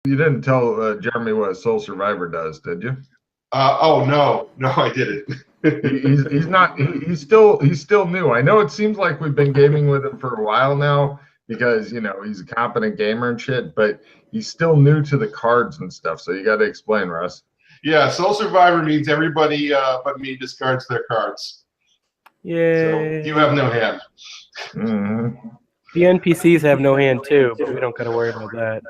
You didn't tell Jeremy what Soul Survivor does, did you? Oh no, I didn't. He's not. He's still new. I know it seems like we've been gaming with him for a while now because he's a competent gamer and shit, but he's still new to the cards and stuff. So you got to explain, Russ. Yeah, Soul Survivor means everybody but me discards their cards. Yeah. So you have no hand. Mm-hmm. The NPCs have no hand too, but we don't got to worry about that.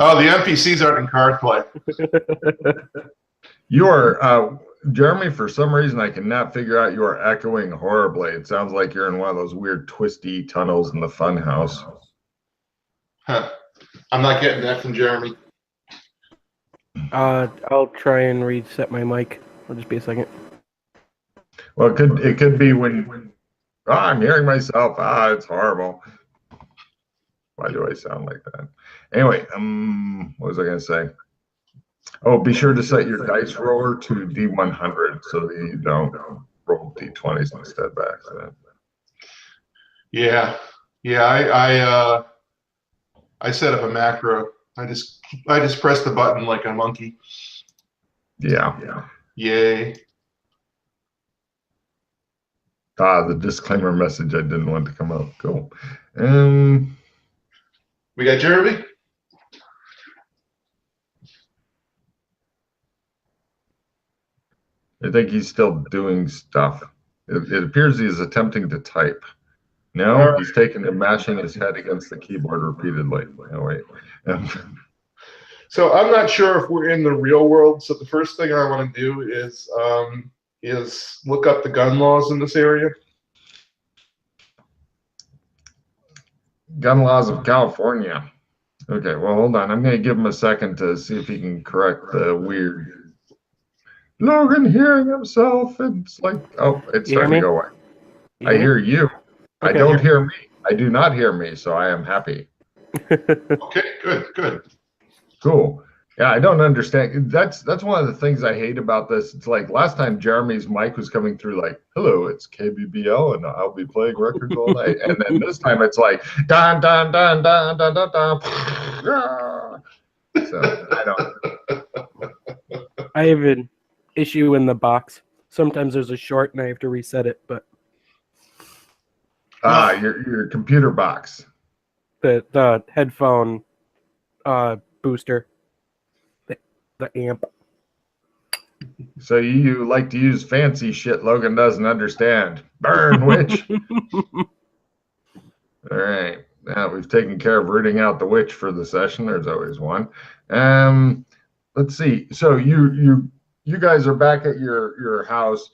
Oh, the NPCs aren't in card play. You are, Jeremy, for some reason I cannot figure out, you are echoing horribly. It sounds like you're in one of those weird twisty tunnels in the fun house. Huh. I'm not getting that from Jeremy. I'll try and reset my mic. I'll just be a second. Well, it could be when I'm hearing myself. It's horrible. Why do I sound like that? Anyway, what was I going to say? Oh, be sure to set your dice roller to D100 so that you don't roll D20s instead by accident. Yeah. I set up a macro. I just press the button like a monkey. Yeah. Yay. The disclaimer message I didn't want to come up. Cool. We got Jeremy? I think he's still doing stuff. It appears he's attempting to type. No, he's taken to mashing his head against the keyboard repeatedly. Oh, wait. So I'm not sure if we're in the real world. So the first thing I want to do is look up the gun laws in this area. Gun laws of California. Okay, well, hold on. I'm going to give him a second to see if he can correct the weird Logan hearing himself. It's like, it's starting to go away. I hear you. Okay. I don't hear me. I do not hear me, so I am happy. Okay, good. Cool. Yeah, I don't understand. That's one of the things I hate about this. It's like last time Jeremy's mic was coming through like, hello, it's KBBL, and I'll be playing records all night. And then this time it's like, dun, dun, dun, dun, dun, dun, dun. So I don't. I have an issue in the box. Sometimes there's a short and I have to reset it, but your computer box. The headphone booster. The amp. So you like to use fancy shit Logan doesn't understand. Burn, witch. All right. Now we've taken care of rooting out the witch for the session. There's always one. Let's see. So you guys are back at your house.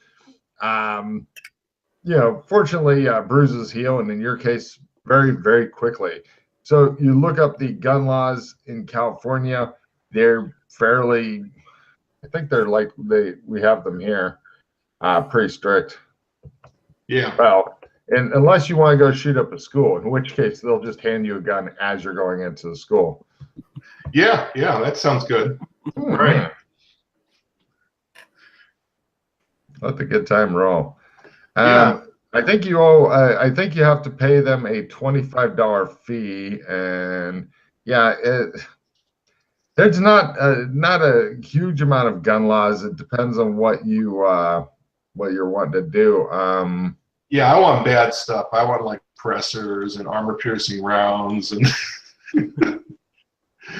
Fortunately, bruises heal, and in your case, very, very quickly. So you look up the gun laws in California. They're fairly, I think they're like we have them here, pretty strict. Yeah. Well, and unless you want to go shoot up a school, in which case they'll just hand you a gun as you're going into the school. Yeah, that sounds good. Right. Let the good time roll. Yeah. I think you owe. I think you have to pay them a $25 fee, and there's not a huge amount of gun laws. It depends on what you're wanting to do. Yeah, I want bad stuff. I want like pressers and armor-piercing rounds and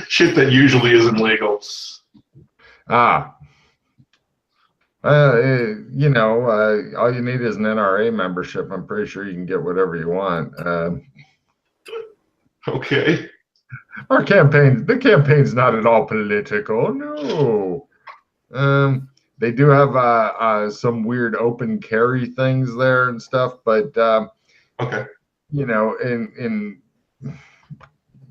shit that usually isn't legal. All you need is an NRA membership. I'm pretty sure you can get whatever you want. Okay. The campaign's not at all political. No. They do have some weird open carry things there and stuff, but okay.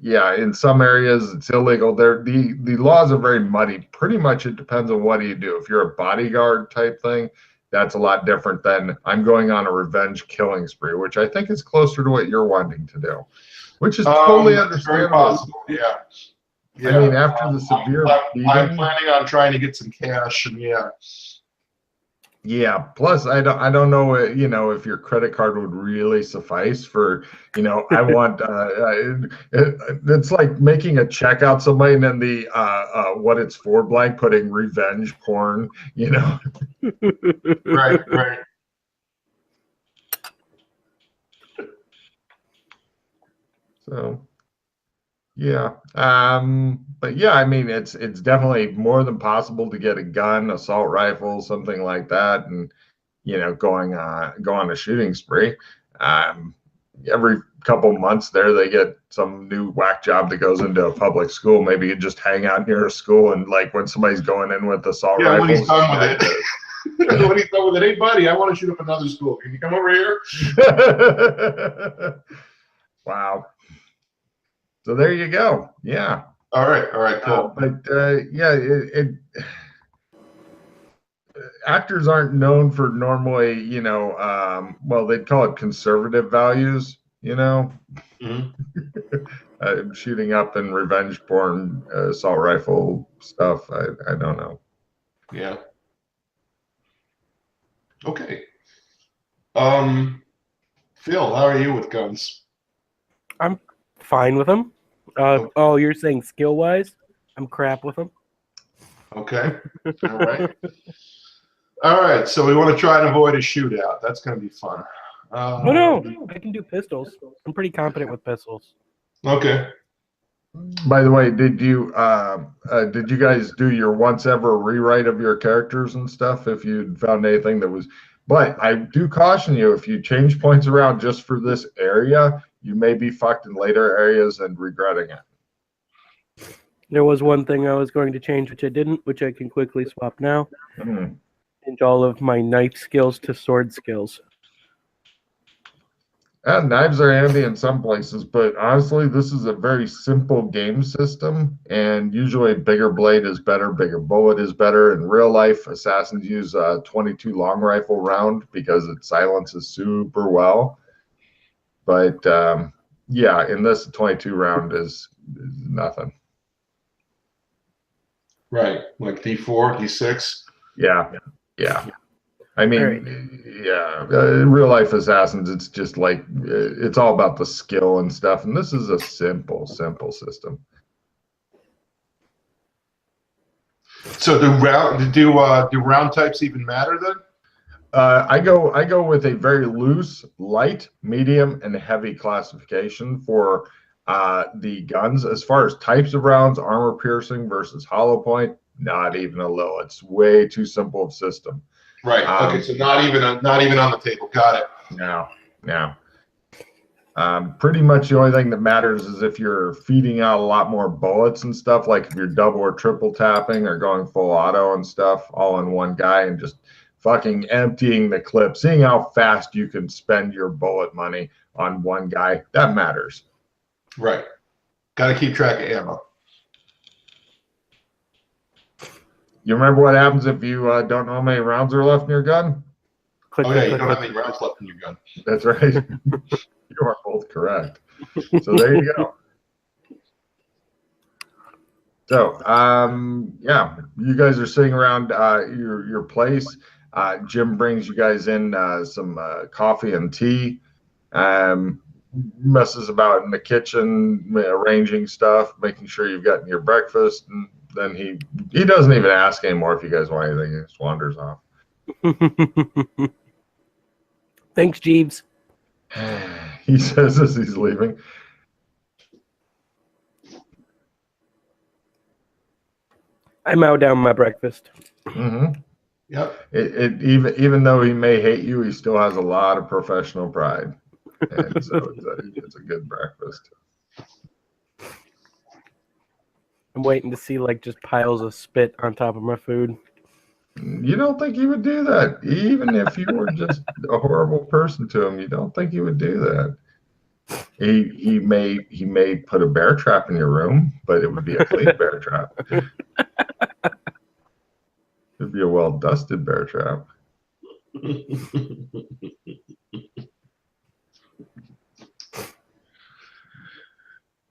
In some areas it's illegal. The laws are very muddy. Pretty much it depends on what do you do. If you're a bodyguard type thing, that's a lot different than I'm going on a revenge killing spree, which I think is closer to what you're wanting to do, which is totally understandable. Very possible. Yeah. I mean, after the severe I'm planning on trying to get some cash, and Yeah. Plus, I don't know, if your credit card would really suffice for, I want. It's like making a check out somebody and then the what it's for blank, putting revenge porn. Right, right. So yeah. But yeah, I mean, it's definitely more than possible to get a gun, assault rifle, something like that, and go on a shooting spree. Um, every couple months there, they get some new whack job that goes into a public school. Maybe you just hang out near a school and like when somebody's going in with assault Yeah, when he's rifles. done with it. When he's done with it, hey buddy, I want to shoot up another school. Can you come over here? Wow. So there you go. Yeah. All right, cool. Yeah, actors aren't known for normally, well, they'd call it conservative values, Mhm. shooting up and revenge porn, assault rifle stuff. I don't know. Yeah. Okay. Phil, how are you with guns? I'm fine with them. Oh, you're saying skill wise? I'm crap with them. Okay. All right. All right. So we want to try and avoid a shootout. That's going to be fun. Oh no, I can do pistols. I'm pretty competent with pistols. Okay. By the way, did you guys do your once ever rewrite of your characters and stuff if you found anything that was? But I do caution you, if you change points around just for this area, you may be fucked in later areas and regretting it. There was one thing I was going to change, which I didn't, which I can quickly swap now. Hmm. Change all of my knife skills to sword skills. And knives are handy in some places, but honestly, this is a very simple game system, and usually bigger blade is better, bigger bullet is better. In real life, assassins use a 22 long rifle round because it silences super well. But yeah, in this 22 round is nothing. Right. Like D4, D6. Yeah, yeah. I mean, Right. yeah, in real life assassins, it's just like it's all about the skill and stuff. And this is a simple system. So do round types even matter then? I go with a very loose, light, medium, and heavy classification for the guns. As far as types of rounds, armor piercing versus hollow point, not even a little. It's way too simple of system. Right. Okay. So not even on the table. Got it. No. Pretty much the only thing that matters is if you're feeding out a lot more bullets and stuff, like if you're double or triple tapping or going full auto and stuff, all in one guy and just fucking emptying the clip, seeing how fast you can spend your bullet money on one guy, that matters. Right. Got to keep track of ammo. You remember what happens if you don't know how many rounds are left in your gun? Click, Oh yeah, click, you click, don't have click. any rounds left in your gun. That's right. You are both correct. So there you go. So yeah, you guys are sitting around your place. Jim brings you guys in some coffee and tea. Messes about in the kitchen, arranging stuff, making sure you've gotten your breakfast, and then he doesn't even ask anymore if you guys want anything. He just wanders off. Thanks, Jeeves. He says as he's leaving. I mow down my breakfast. Mm-hmm. Yep. Even though he may hate you, he still has a lot of professional pride, and so it's a good breakfast. I'm waiting to see like just piles of spit on top of my food. You don't think he would do that, even if you were just a horrible person to him. You don't think he would do that. He may put a bear trap in your room, but it would be a clean bear trap. It'd be a well dusted bear trap.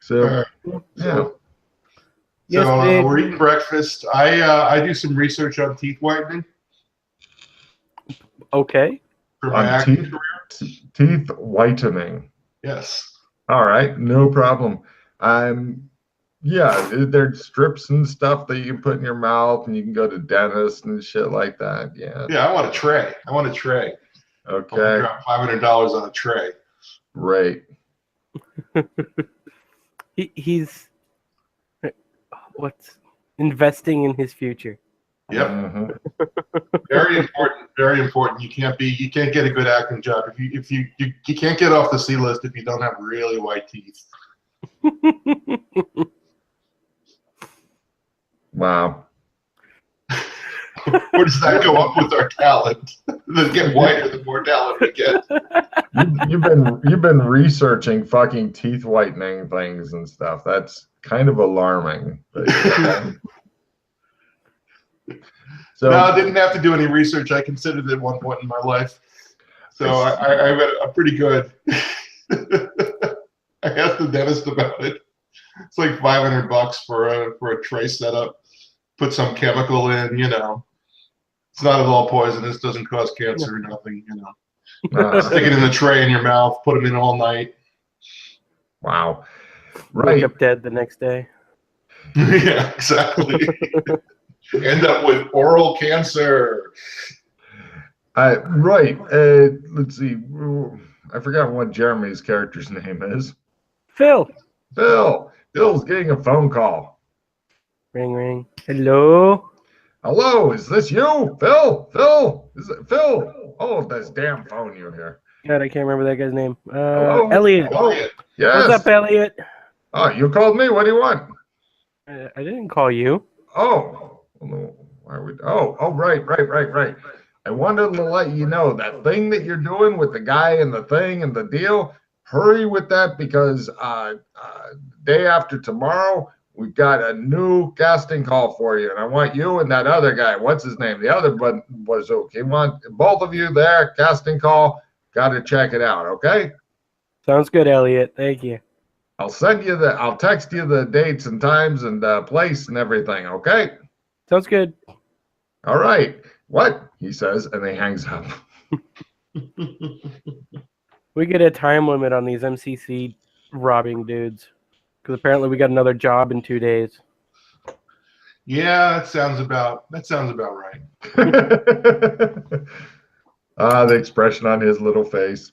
So yeah. Yes, So babe. we're eating breakfast. I do some research on teeth whitening. Okay. for my On acting teeth, career. teeth whitening. Yes. All right, no problem. Yeah, there's strips and stuff that you can put in your mouth, and you can go to dentists and shit like that. Yeah. Yeah, I want a tray. I want a tray. I'll Okay. drop $500 on a tray. Great. He's what's investing in his future. Yep. Mhm. Very important. Very important. You can't get a good acting job if you can't get off the C list if you don't have really white teeth. Wow. Where does that go up with our talent? They get whiter the more talent we get. You've been researching fucking teeth whitening things and stuff. That's kind of alarming. But, so No, I didn't have to do any research. I considered it at one point in my life. So I'm pretty good. I asked the dentist about it. It's like $500 for a tray setup. Put some chemical in, you know. It's not at all poisonous. Doesn't cause cancer or nothing, you know. Stick it in the tray in your mouth. Put them in all night. wow. Wake Right. up dead the next day. Yeah, exactly. End up with oral cancer. Right. Let's see. I forgot what Jeremy's character's name is. Phil. Phil. Phil's getting a phone call. Ring ring. Hello. Hello, is this you? Phil? Phil? Is it Phil? Oh, this damn phone you hear. God, I can't remember that guy's name. Hello? Elliot. Hello? Yes. What's up, Elliot? Oh, you called me? What do you want? I didn't call you. Oh. Why would? Oh, right. I wanted to let you know that thing that you're doing with the guy and the thing and the deal. Hurry with that because day after tomorrow we've got a new casting call for you, and I want you and that other guy. What's his name? The other one was okay. Want both of you there? Casting call. Got to check it out. Okay. Sounds good, Elliot. Thank you. I'll text you the dates and times and place and everything. Okay. Sounds good. All right. What? He says, and he hangs up. We get a time limit on these MCC robbing dudes because apparently we got another job in 2 days. Yeah, that sounds about right. The expression on his little face.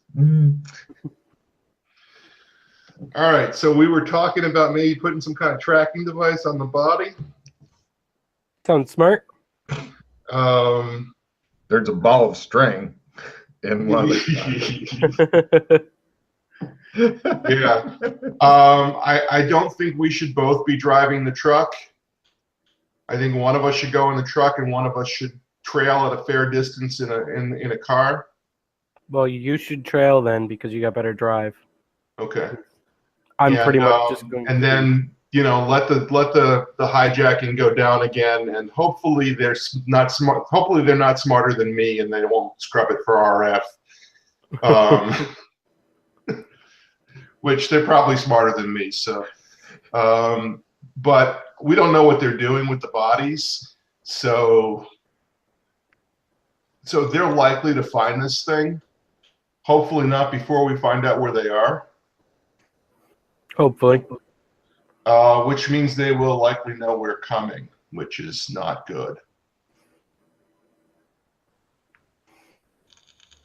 All right, so we were talking about maybe putting some kind of tracking device on the body. Sounds smart. There's a ball of string in one of the Yeah. I don't think we should both be driving the truck. I think one of us should go in the truck and one of us should trail at a fair distance in a car. Well, you should trail then because you got better drive. Okay. I'm pretty much just going. And then let the hijacking go down again, and hopefully they're not smart. Hopefully they're not smarter than me, and they won't scrub it for RF. Which they're probably smarter than me. So, but we don't know what they're doing with the bodies. So they're likely to find this thing. Hopefully not before we find out where they are. Hopefully. Which means they will likely know we're coming, which is not good.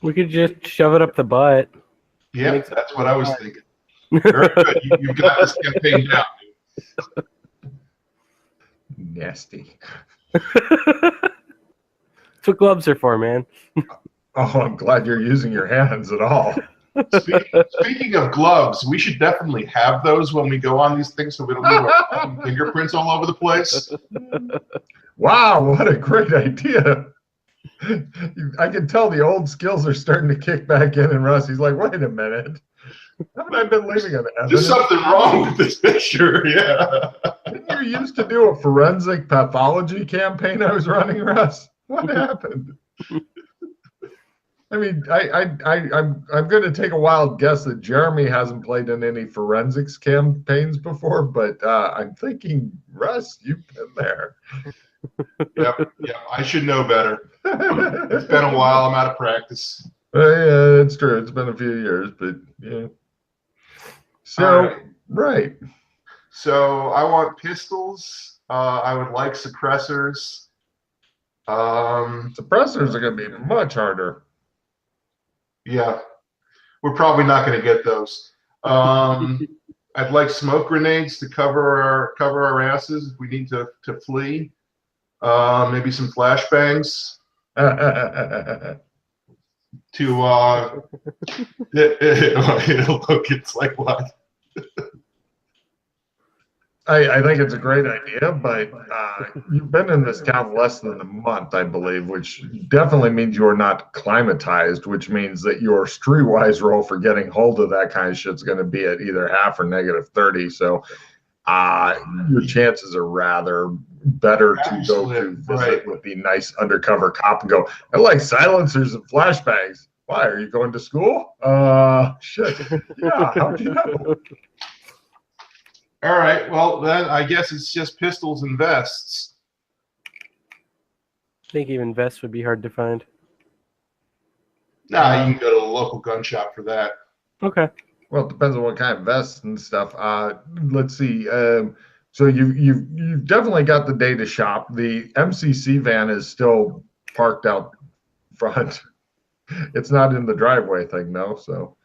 We could just shove it up the butt. Yeah, that's what I was thinking. Very good. You've got this campaign down. nasty. That's what gloves are for, man. Oh, I'm glad you're using your hands at all. Speaking of gloves, we should definitely have those when we go on these things so we don't leave our fingerprints all over the place. Wow, what a great idea. I can tell the old skills are starting to kick back in, and Rusty's like, wait a minute. Haven't I been leaving an evidence? There's something wrong with this picture, yeah. Didn't you used to do a forensic pathology campaign I was running, Russ? What happened? I mean, I'm going to take a wild guess that Jeremy hasn't played in any forensics campaigns before, but I'm thinking, Russ, you've been there. Yep, I should know better. It's been a while. I'm out of practice. Yeah, it's true. It's been a few years, but yeah. So, right. So I want pistols. I would like suppressors. Suppressors are going to be much harder. Yeah, we're probably not going to get those. I'd like smoke grenades to cover our asses if we need to flee. Maybe some flashbangs to look. It's like what? I think it's a great idea, but you've been in this town less than a month, I believe, which definitely means you're not climatized, which means that your streetwise roll for getting hold of that kind of shit's going to be at either half or -30. So your chances are rather better to go to visit with the nice undercover cop and go, I like silencers and flashbangs. Why, are you going to school? Shit. Yeah, how'd you know? All right, well, then I guess it's just pistols and vests. I think even vests would be hard to find. Nah, you can go to the local gun shop for that. Okay. Well, it depends on what kind of vests and stuff. Let's see. So you've definitely got the day to shop. The MCC van is still parked out front. It's not in the driveway thing, though. So,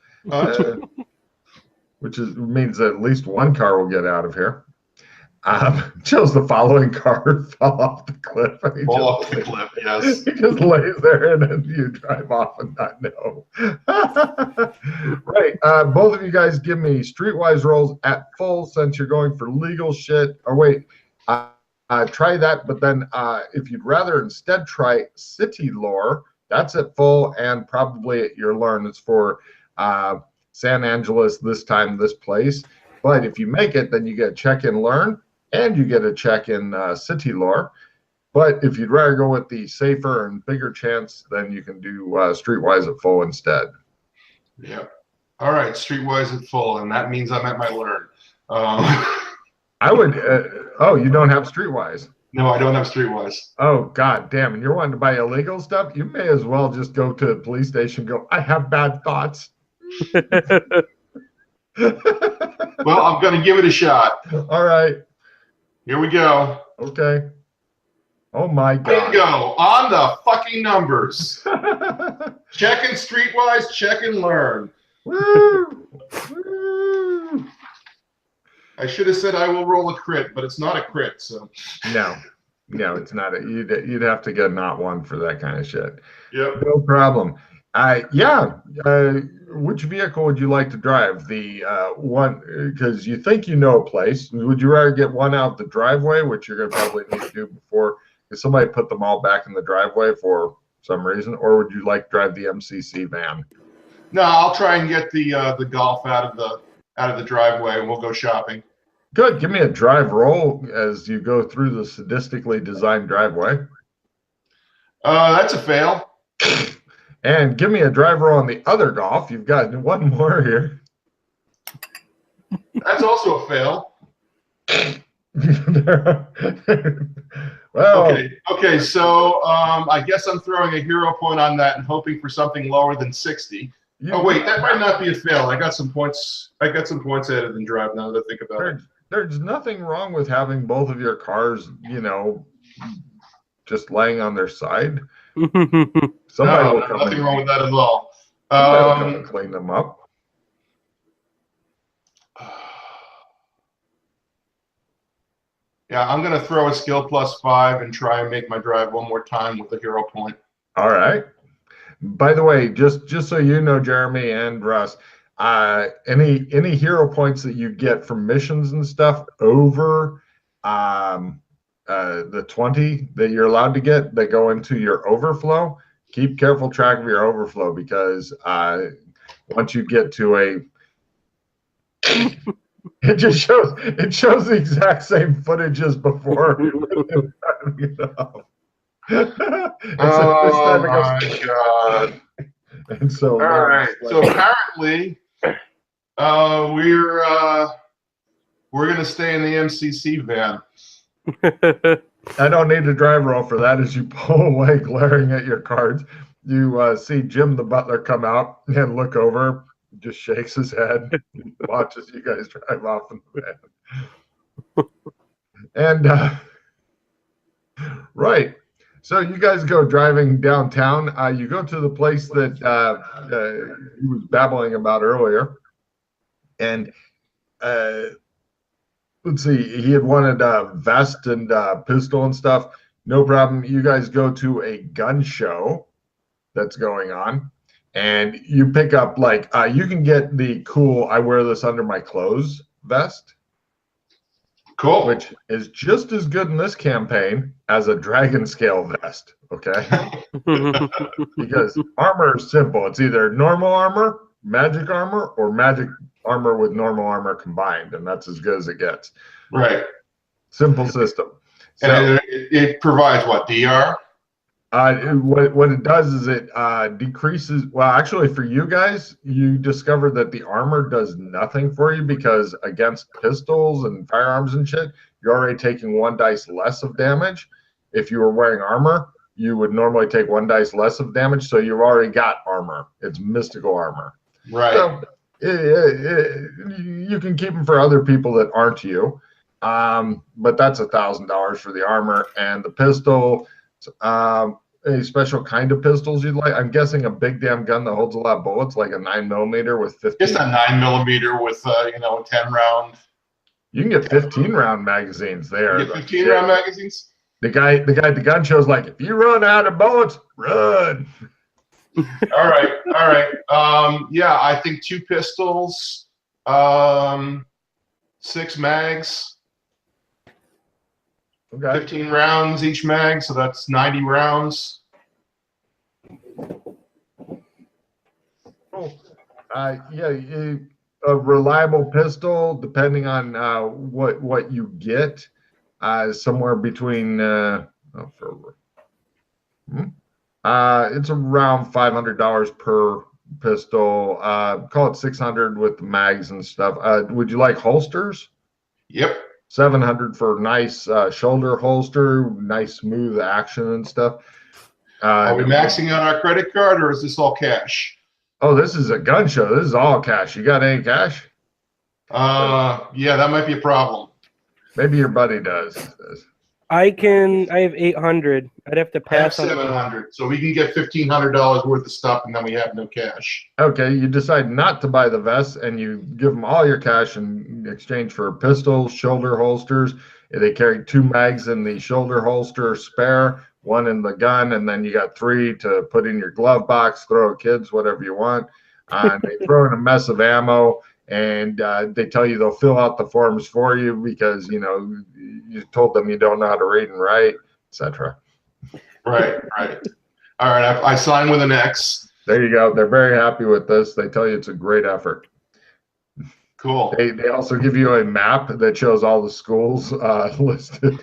which means that at least one car will get out of here. Chose the following car fall off the cliff. Fall off the cliff, yes. He just lays there and then you drive off and not know. Right. Both of you guys give me streetwise rolls at full since you're going for legal shit. Or wait, try that. But then if you'd rather instead try city lore, that's at full and probably at your learn. It's for San Angeles, this time, this place. But if you make it, then you get check in learn and you get a check in city lore. But if you'd rather go with the safer and bigger chance, then you can do streetwise at full instead. Yep. All right, streetwise at full, and that means I'm at my learn. I would. Oh, you don't have streetwise? No, I don't have streetwise. Oh, God damn. And you're wanting to buy illegal stuff? You may as well just go to the police station and go, I have bad thoughts. Well, I'm going to give it a shot. All right. Here we go. Okay. Oh, my God. Bingo. On the fucking numbers. Checking streetwise, check and learn. Woo! Woo! I should have said I will roll a crit, but it's not a crit, so. No, it's not. You'd have to get not one for that kind of shit. Yep. No problem. Yeah. Which vehicle would you like to drive? The one, because you think you know a place. Would you rather get one out the driveway, which you're going to probably need to do before somebody put them all back in the driveway for some reason, or would you like to drive the MCC van? No, I'll try and get the Golf out of the driveway, and we'll go shopping. Good. Give me a drive roll as you go through the sadistically designed driveway. That's a fail. And give me a drive roll on the other Golf. You've got one more here. That's also a fail. Well, okay. So I guess I'm throwing a hero point on that and hoping for something lower than 60. Oh wait, that might not be a fail. I got some points added in drive now that I think about it. There's nothing wrong with having both of your cars, just laying on their side. Somebody will come nothing wrong with that at all. Somebody will come and clean them up. Yeah, I'm going to throw a skill +5 and try and make my drive one more time with a hero point. All right. By the way, just so you know, Jeremy and Russ, any hero points that you get from missions and stuff over the 20 that you're allowed to get that go into your overflow, keep careful track of your overflow, because once you get to it shows the exact same footage as before. Oh my God. And so, all right. So apparently, we're going to stay in the MCC van. I don't need a drive roll for that. As you pull away, glaring at your cards, you see Jim the butler come out and look over, just shakes his head, watches you guys drive off in the van. And right, so you guys go driving downtown. You go to the place that he was babbling about earlier, and let's see, he had wanted a vest and pistol and stuff. No problem. You guys go to a gun show that's going on, and you pick up like you can get the cool "I wear this under my clothes" vest, Cool. which is just as good in this campaign as a dragon scale vest. Okay, because armor is simple. It's either normal armor, magic armor, or magic armor with normal armor combined, and that's as good as it gets. Right. Simple system. So, And it provides what, DR? what it does is it decreases. Well, actually, for you guys, you discover that the armor does nothing for you because against pistols and firearms and shit, you're already taking 1 dice less of damage. If you were wearing armor, you would normally take 1 dice less of damage, so you've already got armor. It's mystical armor. Right. So you can keep them for other people that aren't you, but that's $1,000 for the armor and the pistol. Any special kind of pistols you'd like? I'm guessing a big damn gun that holds a lot of bullets, like a 9mm with 15. Just a 9mm with a 10 round. You can get 15-round magazines there. You get 15 round magazines. The guy at the gun show's like, if you run out of bullets, run. All right. Yeah, I think 2 pistols, 6 mags, Okay. 15 rounds each mag, so that's 90 rounds. Cool. Yeah, a reliable pistol, depending on what you get, somewhere between it's around $500 per pistol. Call it $600 with the mags and stuff. Would you like holsters? Yep. $700 for nice shoulder holster, nice smooth action and stuff. Are we maxing out our credit card, or is this all cash? Oh, this is a gun show. This is all cash. You got any cash? Yeah, that might be a problem. Maybe your buddy does. I have 800. I'd have to I have pass on. 700, so we can get $1,500 worth of stuff, and then we have no cash. Okay, you decide not to buy the vest, and you give them all your cash in exchange for pistols, shoulder holsters. They carry 2 mags in the shoulder holster spare, 1 in the gun, and then you got 3 to put in your glove box, throw at kids, whatever you want. And they throw in a mess of ammo, and they tell you they'll fill out the forms for you because, you told them you don't know how to read and write, etc. Right. All right, I sign with an X. There you go. They're very happy with this. They tell you it's a great effort. Cool. They also give you a map that shows all the schools listed.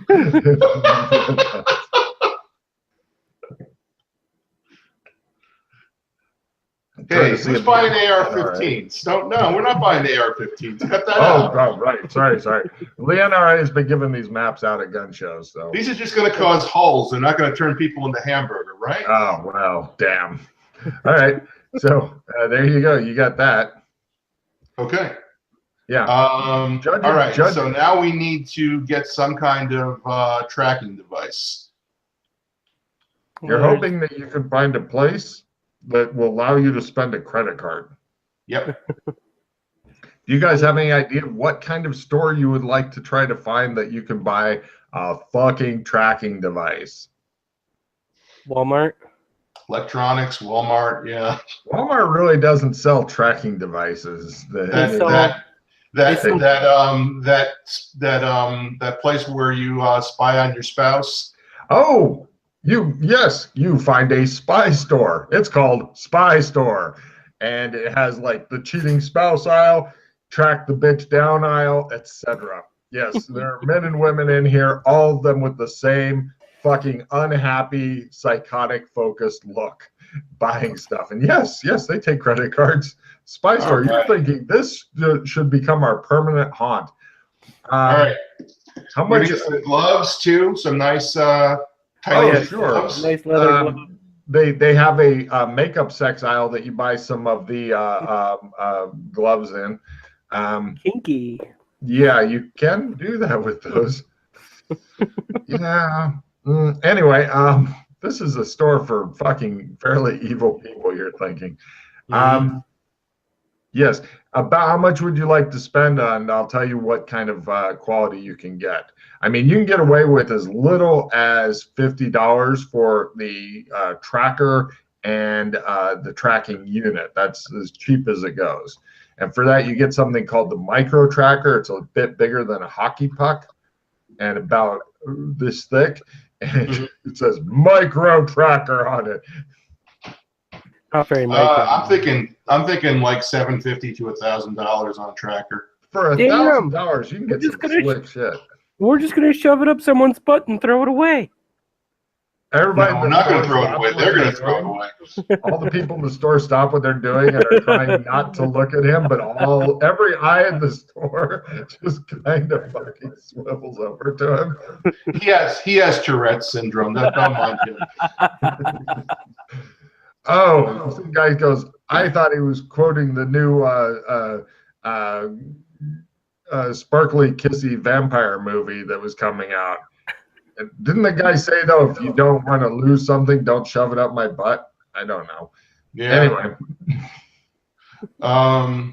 Hey, who's buying AR-15s? No, we're not buying AR-15s. Cut that out. Oh, right. Sorry. Leonard has been giving these maps out at gun shows. So These are just going to cause holes. They're not going to turn people into hamburger, right? Oh, well, damn. All right. So there you go. You got that. Okay. Yeah. All right. So now we need to get some kind of tracking device. You're hoping that you can find a place that will allow you to spend a credit card. Yep. Do you guys have any idea what kind of store you would like to try to find that you can buy a fucking tracking device? Walmart. Electronics, Walmart, yeah. Walmart really doesn't sell tracking devices. That place where you spy on your spouse. Oh, you find a spy store. It's called Spy Store, and it has like the cheating spouse aisle, track the bitch down aisle, etc. Yes, there are men and women in here, all of them with the same fucking unhappy, psychotic, focused look, buying stuff. And yes, they take credit cards. Spy Store, you're thinking this should become our permanent haunt. All right. How We're much? gonna get some gloves too. Some nice tight yeah, sure. gloves. nice leather glove. They have a makeup sex aisle that you buy some of the gloves in. Kinky. Yeah, you can do that with those. Yeah. Anyway, this is a store for fucking fairly evil people, you're thinking. Yes. About how much would you like to spend on? I'll tell you what kind of quality you can get. I mean, you can get away with as little as $50 for the tracker and the tracking unit. That's as cheap as it goes. And for that, you get something called the micro tracker. It's a bit bigger than a hockey puck and about this thick. And it says micro tracker on it. Not very micro. I'm thinking like $750 to $1,000 on a tracker. For Damn. $1,000, you can get Just some gonna slick shit. We're just gonna shove it up someone's butt and throw it away. Everybody, No, in we're the not going to store throw it away. stops what They're going to doing. throw it away. All the people in the store stop what they're doing and are trying not to look at him, but every eye in the store just kind of fucking swivels over to him. He has Tourette's syndrome. Don't mind him. Oh, some guy goes, I thought he was quoting the new sparkly kissy vampire movie that was coming out. And didn't the guy say, though, if you don't want to lose something, don't shove it up my butt? I don't know. Yeah. Anyway.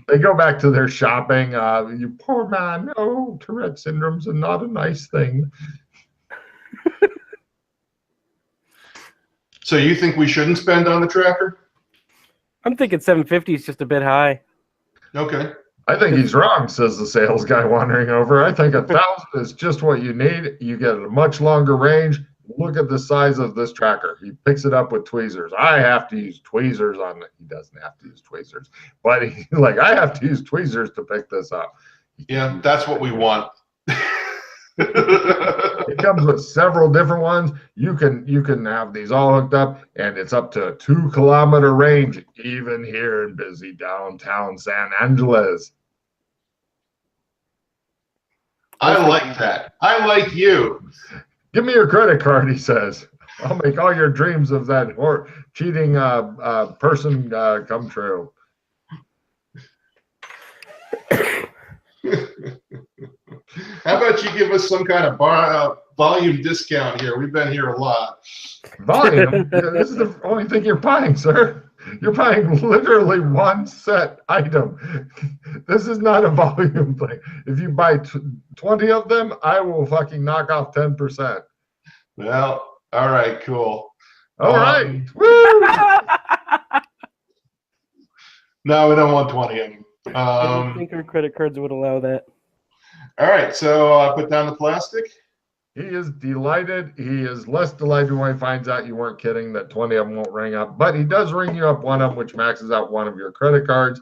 They go back to their shopping. You poor man. No, Tourette syndrome's not a nice thing. So you think we shouldn't spend on the tracker? I'm thinking 750 is just a bit high. Okay. I think he's wrong, says the sales guy wandering over. I think 1,000 is just what you need. You get a much longer range. Look at the size of this tracker. He picks it up with tweezers. I have to use tweezers on it. He doesn't have to use tweezers, but I have to use tweezers to pick this up. Yeah, that's what we want. It comes with several different ones. You can have these all hooked up, and it's up to a 2-kilometer range, even here in busy downtown San Angeles. I like that. I like you. Give me your credit card, he says. I'll make all your dreams of that cheating person come true. How about you give us some kind of volume discount here? We've been here a lot. Volume? This is the only thing you're buying, sir. You're buying literally one set item. This is not a volume thing. If you buy 20 of them, I will fucking knock off 10%. Well, all right, cool. All right. Woo! No, we don't want 20 of them. I don't think our credit cards would allow that. All right, so put down the plastic. He is delighted. He is less delighted when he finds out you weren't kidding that 20 of them won't ring up. But he does ring you up one of them, which maxes out one of your credit cards.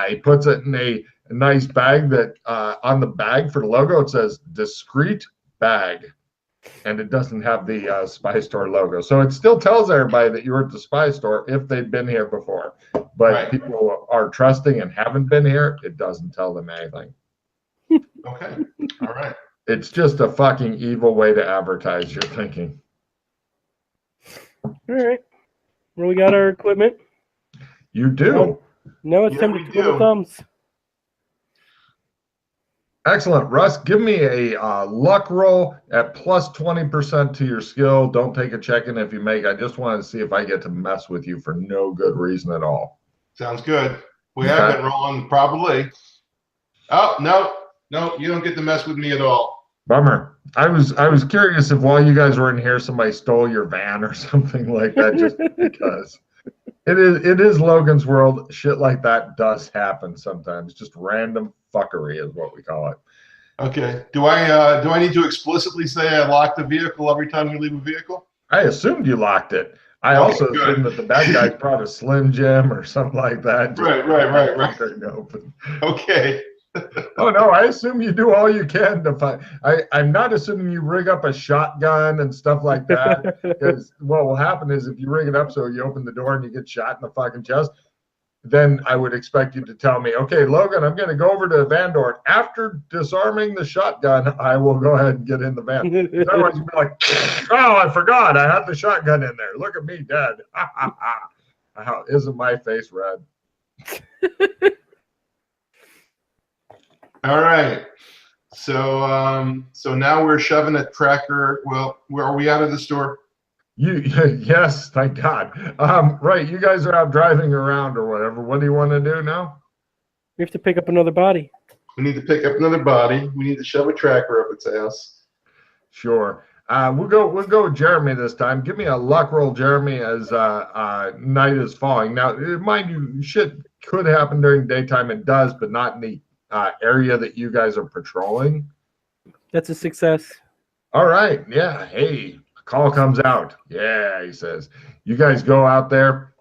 He puts it in a nice bag that on the bag for the logo, it says discreet bag. And it doesn't have the Spy Store logo. So it still tells everybody that you were at the Spy Store if they'd been here before. But Right. People are trusting and haven't been here, it doesn't tell them anything. Okay, all right. It's just a fucking evil way to advertise, you're thinking. All right. Well, we got our equipment. You do. Now it's Yeah, time we to twiddle do. thumbs. Excellent. Russ, give me a luck roll at plus 20% to your skill. Don't take a check-in if you make. I just want to see if I get to mess with you for no good reason at all. Sounds good. We have been rolling probably. Oh, no, you don't get to mess with me at all. Bummer. I was curious if while you guys were in here, somebody stole your van or something like that, just because. It is Logan's World. Shit like that does happen sometimes. Just random fuckery is what we call it. Okay. Do I need to explicitly say I lock the vehicle every time you leave a vehicle? I assumed you locked it. I Okay, also good. assumed that the bad guy brought a Slim Jim or something like that. Right. Open. Okay. Oh no, I assume you do all you can to find. I'm not assuming you rig up a shotgun and stuff like that. Because what will happen is if you rig it up so you open the door and you get shot in the fucking chest, then I would expect you to tell me, okay, Logan, I'm going to go over to the van door. After disarming the shotgun, I will go ahead and get in the van. Otherwise, you'd be like, oh, I forgot. I had the shotgun in there. Look at me dead. How isn't my face red? All right. So now we're shoving a tracker. Well, where are we out of the store? Yes, thank God. Right, you guys are out driving around or whatever. What do you want to do now? We have to pick up another body. We need to pick up another body. We need to shove a tracker up its ass. Sure. We'll go with Jeremy this time. Give me a luck roll, Jeremy, as night is falling. Now, mind you, shit could happen during daytime. It does, but not in the area that you guys are patrolling. That's a success. All right. Yeah. Hey, call comes out. Yeah, he says. You guys go out there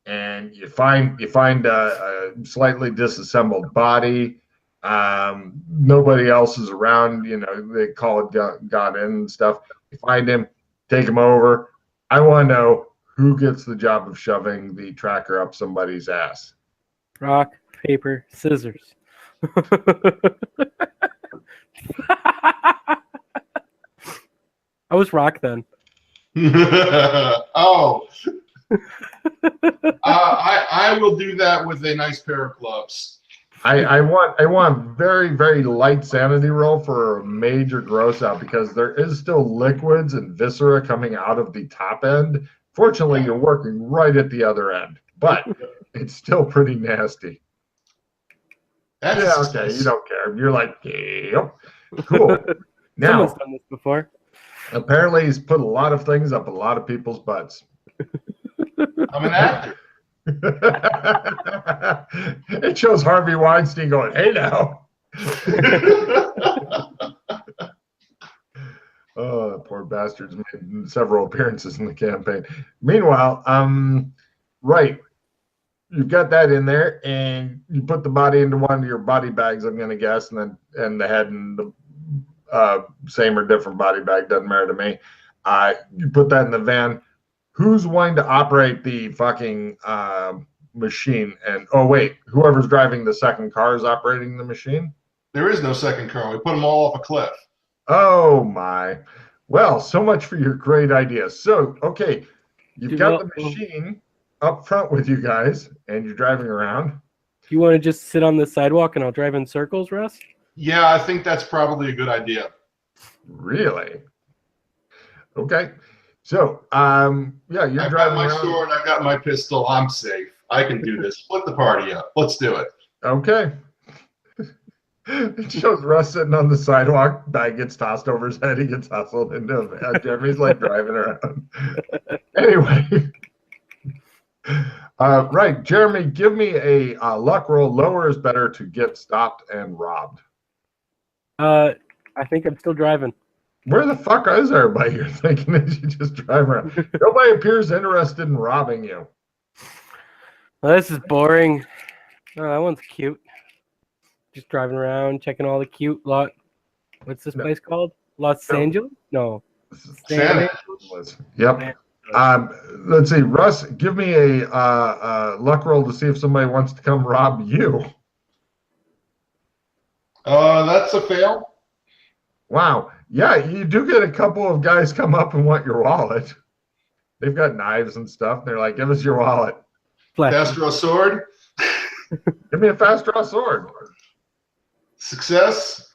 and you find a slightly disassembled body. Nobody else is around. You know, they call it got in and stuff. You find him, take him over. I want to know who gets the job of shoving the tracker up somebody's ass. Rock, paper, scissors. I was Rock then. Oh. I will do that with a nice pair of gloves. I want very, very light sanity roll for a major gross out because there is still liquids and viscera coming out of the top end. Fortunately, you're working right at the other end, but it's still pretty nasty. Yeah, okay, you don't care. You're like, yep, cool. Now, Someone's done this before. Apparently, he's put a lot of things up a lot of people's butts. I'm an actor. It shows Harvey Weinstein going, hey now. Oh, poor bastard's made several appearances in the campaign. Meanwhile, right, you've got that in there, and you put the body into one of your body bags, I'm going to guess, and the head and the same or different body bag, doesn't matter to me. You put that in the van. Who's wanting to operate the fucking machine? And oh wait, whoever's driving the second car is operating the machine? There is no second car. We put them all off a cliff. Oh my. Well, so much for your great idea. So, okay, you've got the machine up front with you guys, and you're driving around. You want to just sit on the sidewalk and I'll drive in circles, Russ? Yeah, I think that's probably a good idea. Really? Okay. So, yeah, you're I've driving got my around. sword, I've got my pistol, I'm safe. I can do this. Split the party up. Let's do it. Okay. It shows Russ sitting on the sidewalk. Bag gets tossed over his head. He gets hustled into a van. Jeremy's like driving around. Anyway. Right, Jeremy, give me a luck roll. Lower is better to get stopped and robbed. I think I'm still driving. Where the fuck is everybody you're thinking as you just drive around? Nobody appears interested in robbing you. Well, this is boring. Oh, that one's cute. Just driving around, checking all the cute lot. What's this place called? Los Angeles? No. San Angeles. Yep. Let's see. Russ, give me a luck roll to see if somebody wants to come rob you. That's a fail. Wow. Yeah, you do get a couple of guys come up and want your wallet. They've got knives and stuff. They're like, give us your wallet. Fast draw sword. Give me a fast draw sword. Success.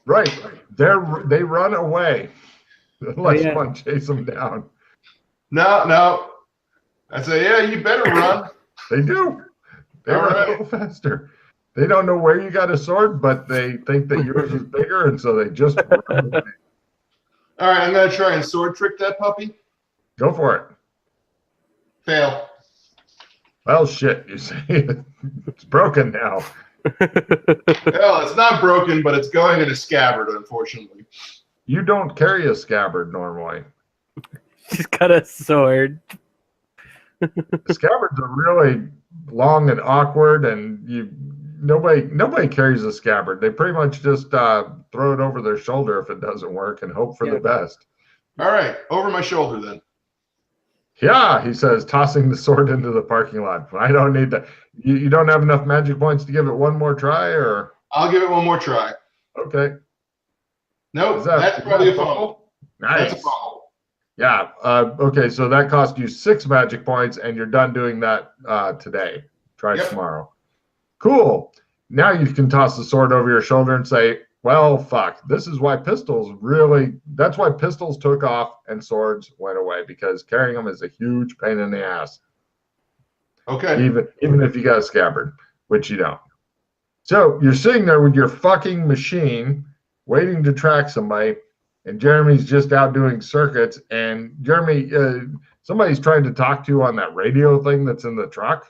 Right. They run away. Unless you want to chase them down. No. I say, yeah, you better run. They do. They run a little faster. They don't know where you got a sword, but they think that yours is bigger, and so they just run away. All right, I'm going to try and sword trick that puppy. Go for it. Fail. Well, shit, you see, it's broken now. Well, it's not broken, but it's going in a scabbard, unfortunately. You don't carry a scabbard normally. She's got a sword. Scabbards are really long and awkward, and nobody carries a scabbard. They pretty much just throw it over their shoulder if it doesn't work and hope for the best. All right, over my shoulder then. Yeah, he says, tossing the sword into the parking lot. I don't need that. You don't have enough magic points to give it one more try, or I'll give it one more try. okay? Nope, that's probably a fumble. That's a Nice. fumble. Yeah. Okay, so that cost you 6 magic points, and you're done doing that today. Try Yep. tomorrow. Cool. Now you can toss the sword over your shoulder and say, well, fuck. That's why pistols took off and swords went away, because carrying them is a huge pain in the ass. Okay. Even if you got a scabbard, which you don't. So you're sitting there with your fucking machine waiting to track somebody, and Jeremy's just out doing circuits, and Jeremy, somebody's trying to talk to you on that radio thing that's in the truck.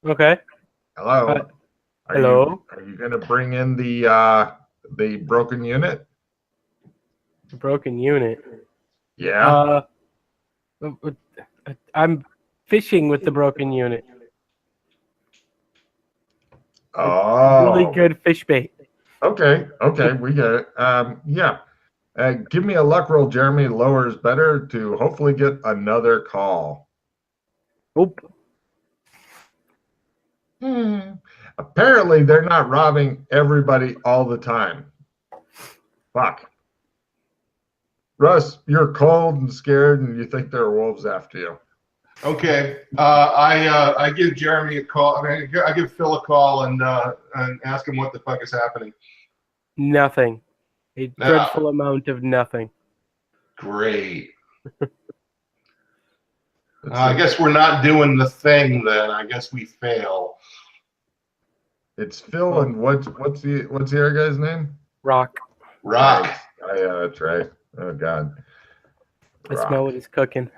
Okay. Hello. Hello. Are you going to bring in the broken unit? The broken unit. Yeah. I'm fishing with the broken unit. Oh. Really good fish bait. Okay, we get it. Yeah. Give me a luck roll, Jeremy. Lower is better to hopefully get another call. Oop. Apparently, they're not robbing everybody all the time. Fuck. Russ, you're cold and scared, and you think there are wolves after you. Okay. I give Jeremy a call. I give Phil a call and ask him what the fuck is happening. Nothing. A No. dreadful amount of nothing. Great. I guess we're not doing the thing then. I guess we fail. It's Phil, and what's the other guy's name? Rock. Rock. Oh, yeah, that's right. Oh God. I smell what he's cooking.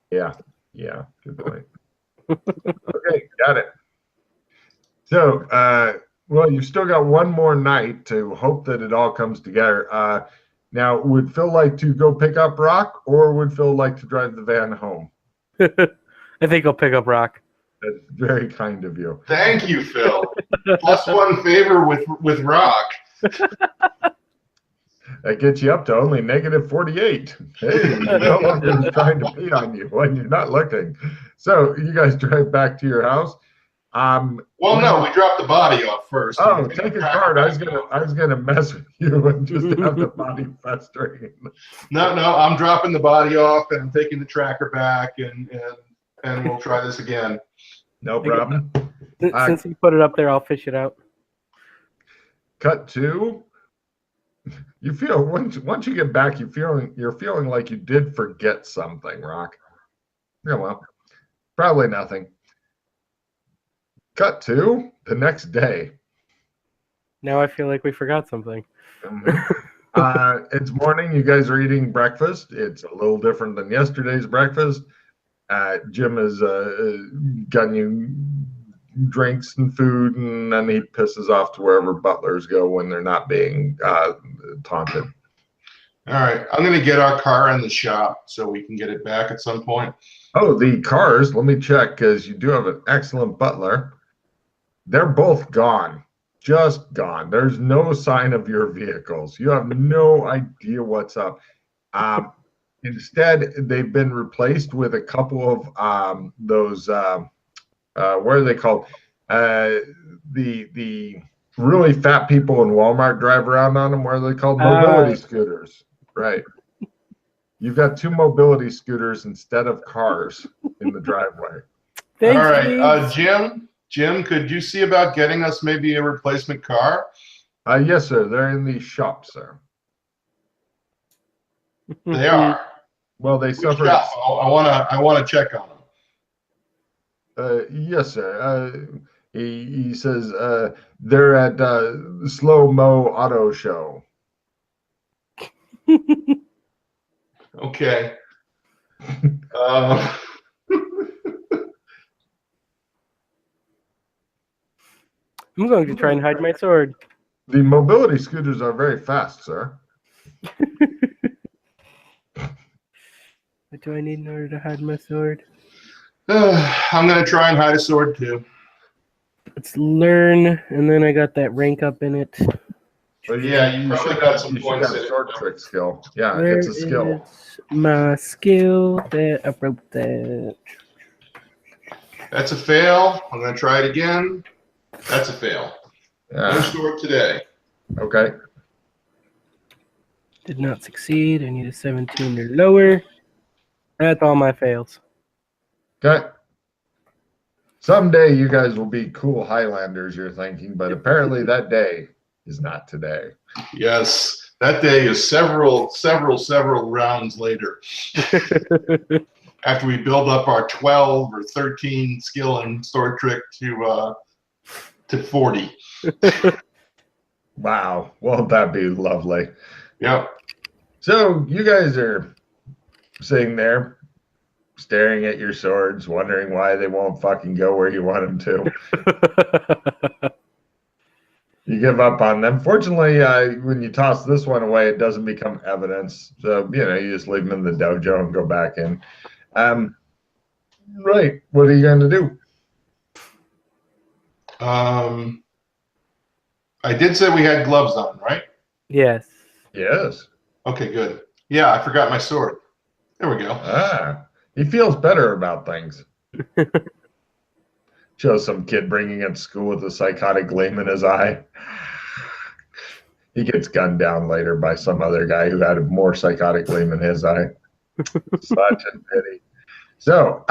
Yeah, good point. Okay, got it. So, well, you've still got one more night to hope that it all comes together. Now, would Phil like to go pick up Rock, or would Phil like to drive the van home? I think I'll pick up Rock. That's very kind of you. Thank you, Phil. +1 favor with Rock. That gets you up to only -48. Hey, no longer trying to beat on you when you're not looking. So you guys drive back to your house. Well, no, we dropped the body off first. Oh, take a card. I was gonna mess with you and just have the body festering. No, I'm dropping the body off and I'm taking the tracker back and we'll try this again. No problem. Since you put it up there, I'll fish it out. Cut to. You feel once you get back, you're feeling like you did forget something, Rock. Yeah, well, probably nothing. Cut to the next day. Now I feel like we forgot something. It's morning. You guys are eating breakfast. It's a little different than yesterday's breakfast. Jim has gotten you drinks and food, and then he pisses off to wherever butlers go when they're not being taunted. All right, I'm going to get our car in the shop so we can get it back at some point. Oh, the cars. Let me check, because you do have an excellent butler. They're both gone. Just gone. There's no sign of your vehicles. You have no idea what's up. Instead, they've been replaced with a couple of those, what are they called? The really fat people in Walmart drive around on them. What are they called? Mobility scooters. Right. You've got 2 mobility scooters instead of cars in the driveway. Thanks, all right, Jim, could you see about getting us maybe a replacement car? Yes, sir. They're in the shop, sir. They are. Well, they suffered. I want to check on them. Yes, sir. He says they're at Slow Mo Auto Show. Okay. I'm going to try and hide my sword. The mobility scooters are very fast, sir. What do I need in order to hide my sword? I'm going to try and hide a sword too. Let's learn, and then I got that rank up in it. But Yeah, you probably got some you should points have in it. sword trick skill. Yeah, Where it's a skill. is my skill that I wrote that? That's a fail. I'm going to try it again. That's a fail. No Yeah. sword today. Okay. Did not succeed. I need a 17 or lower. That's all my fails. Okay. Someday you guys will be cool Highlanders, you're thinking, but apparently that day is not today. Yes, that day is several rounds later. After we build up our 12 or 13 skill and sword trick to 40. Wow. Won't that be lovely? Yep. So you guys are sitting there staring at your swords, wondering why they won't fucking go where you want them to. You give up on them. Fortunately, when you toss this one away, it doesn't become evidence. So, you just leave them in the dojo and go back in. Right. What are you going to do? I did say we had gloves on, right? Yes. Yes. Okay, good. Yeah, I forgot my sword. There we go. He feels better about things. Shows some kid bringing in school with a psychotic gleam in his eye. He gets gunned down later by some other guy who had a more psychotic gleam in his eye. Such a pity. So,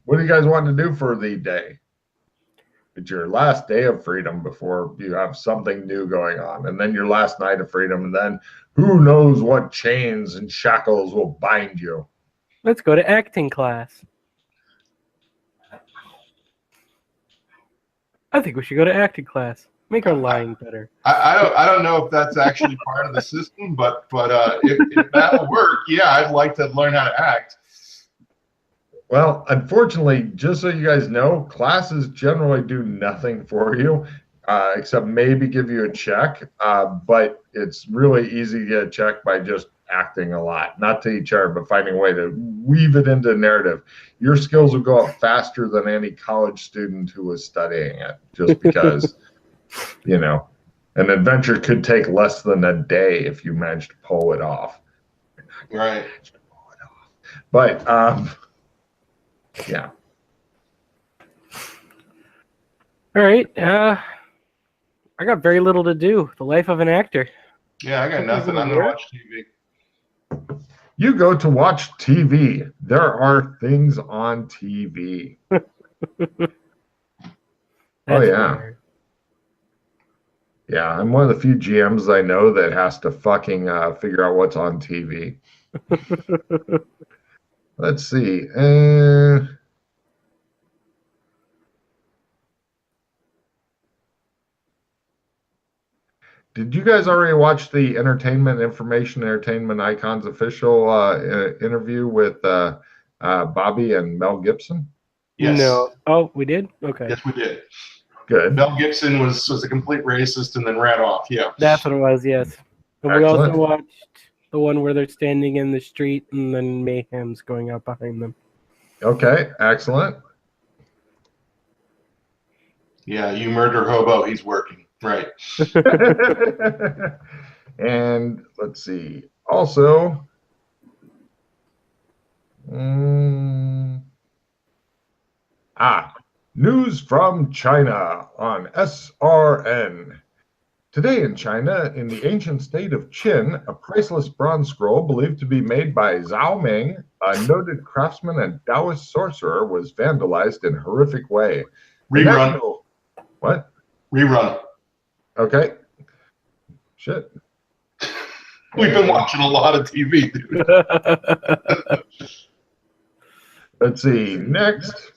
what do you guys want to do for the day? It's your last day of freedom before you have something new going on, and then your last night of freedom, and then who knows what chains and shackles will bind you. Let's go to acting class. I think we should go to acting class. Make our lying better. I don't know if that's actually part of the system, but if that'll work, yeah, I'd like to learn how to act. Well, unfortunately, just so you guys know, classes generally do nothing for you, except maybe give you a check. But it's really easy to get a check by just acting a lot, not to each other, but finding a way to weave it into narrative. Your skills will go up faster than any college student who was studying it, just because, an adventure could take less than a day if you manage to pull it off. Right. But, yeah. All right. I got very little to do. The life of an actor. Yeah, I got nothing. I'm going to watch TV. You go to watch TV. There are things on TV. Oh, yeah. Rare. Yeah, I'm one of the few GMs I know that has to fucking figure out what's on TV. Let's see. Did you guys already watch the Entertainment Icons official interview with Bobby and Mel Gibson? Yes. No. Oh, we did? Okay. Yes, we did. Good. Mel Gibson was a complete racist and then ran off. Yeah. That's what it was, yes. And we Excellent. also watched the one where they're standing in the street and then mayhem's going out behind them. Okay, excellent. Yeah, you murder hobo, he's working. Right. And let's see. Also, news from China on SRN. Today in China, in the ancient state of Qin, a priceless bronze scroll believed to be made by Zhao Ming, a noted craftsman and Taoist sorcerer, was vandalized in a horrific way. Rerun. What? Rerun. Okay. Shit. We've been watching a lot of TV, dude. Let's see. Next.